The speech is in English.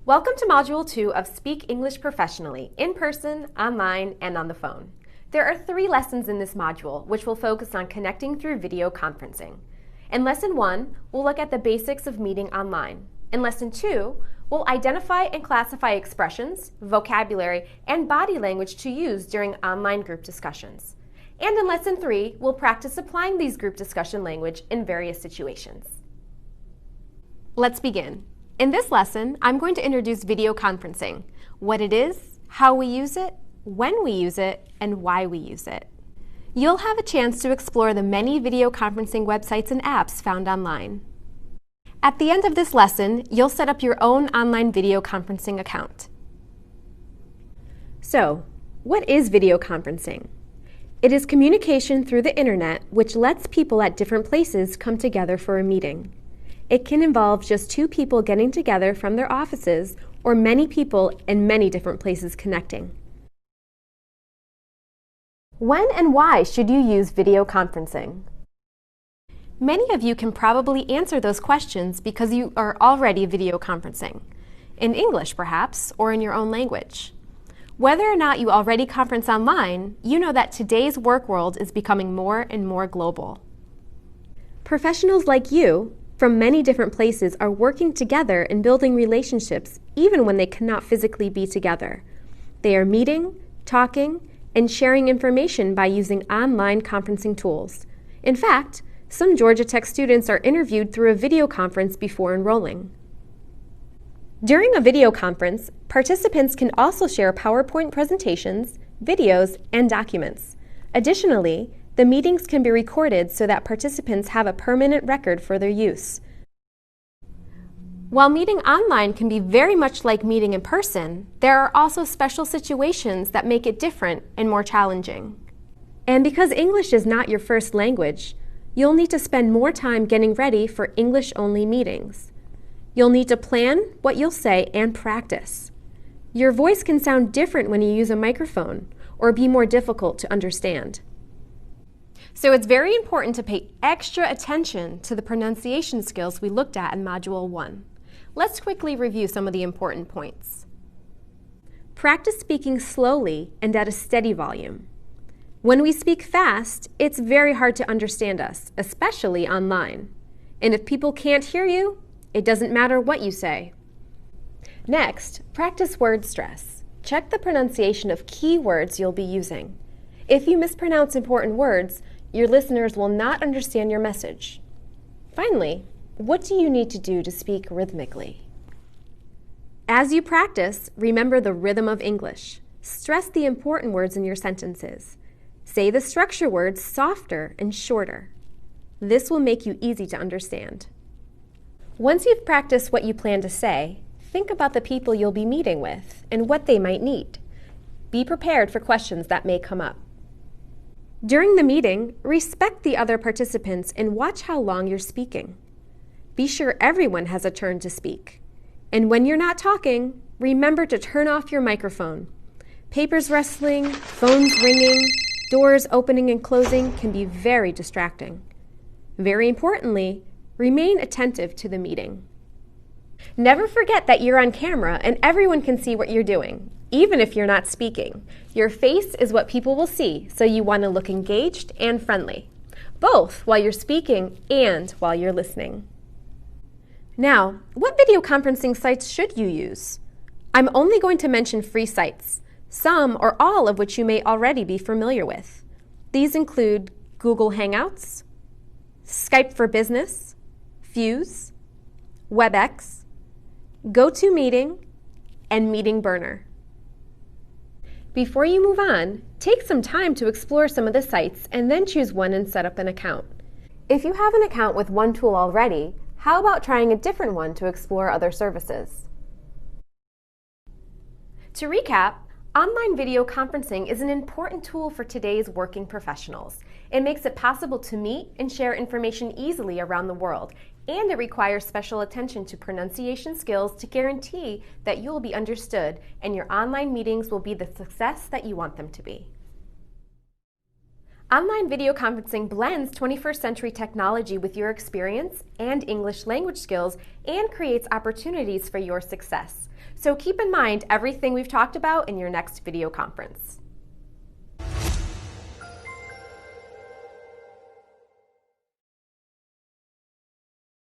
Welcome to Module 2 of Speak English Professionally, in person, online, and on the phone. There are 3 lessons in this module, which will focus on connecting through video conferencing. In Lesson 1, we'll look at the basics of meeting online. In Lesson 2, we'll identify and classify expressions, vocabulary, and body language to use during online group discussions. And in Lesson 3, we'll practice applying these group discussion language in various situations. Let's begin. In this lesson, I'm going to introduce video conferencing, what it is, how we use it, when we use it, and why we use it. You'll have a chance to explore the many video conferencing websites and apps found online. At the end of this lesson, you'll set up your own online video conferencing account. So, what is video conferencing? It is communication through the internet which lets people at different places come together for a meeting. It can involve just 2 people getting together from their offices or many people in many different places connecting. When and why should you use video conferencing? Many of you can probably answer those questions because you are already video conferencing, in English perhaps, or in your own language. Whether or not you already conference online, you know that today's work world is becoming more and more global. Professionals like you, from many different places, are working together and building relationships even when they cannot physically be together. They are meeting, talking, and sharing information by using online conferencing tools. In fact, some Georgia Tech students are interviewed through a video conference before enrolling. During a video conference, participants can also share PowerPoint presentations, videos, and documents. Additionally, the meetings can be recorded so that participants have a permanent record for their use. While meeting online can be very much like meeting in person, there are also special situations that make it different and more challenging. And because English is not your first language, you'll need to spend more time getting ready for English-only meetings. You'll need to plan what you'll say and practice. Your voice can sound different when you use a microphone or be more difficult to understand. So it's very important to pay extra attention to the pronunciation skills we looked at in Module 1. Let's quickly review some of the important points. Practice speaking slowly and at a steady volume. When we speak fast, it's very hard to understand us, especially online. And if people can't hear you, it doesn't matter what you say. Next, practice word stress. Check the pronunciation of key words you'll be using. If you mispronounce important words, your listeners will not understand your message. Finally, what do you need to do to speak rhythmically? As you practice, remember the rhythm of English. Stress the important words in your sentences. Say the structure words softer and shorter. This will make you easy to understand. Once you've practiced what you plan to say, think about the people you'll be meeting with and what they might need. Be prepared for questions that may come up. During the meeting, respect the other participants and watch how long you're speaking. Be sure everyone has a turn to speak. And when you're not talking, remember to turn off your microphone. Papers rustling, phones ringing, doors opening and closing can be very distracting. Very importantly, remain attentive to the meeting. Never forget that you're on camera and everyone can see what you're doing, even if you're not speaking. Your face is what people will see, so you want to look engaged and friendly, both while you're speaking and while you're listening. Now, what video conferencing sites should you use? I'm only going to mention free sites, some or all of which you may already be familiar with. These include Google Hangouts, Skype for Business, Fuse, WebEx, GoToMeeting, and Meeting Burner. Before you move on, take some time to explore some of the sites and then choose one and set up an account. If you have an account with one tool already, how about trying a different one to explore other services? To recap, online video conferencing is an important tool for today's working professionals. It makes it possible to meet and share information easily around the world, and it requires special attention to pronunciation skills to guarantee that you will be understood and your online meetings will be the success that you want them to be. Online video conferencing blends 21st century technology with your experience and English language skills and creates opportunities for your success. So keep in mind everything we've talked about in your next video conference.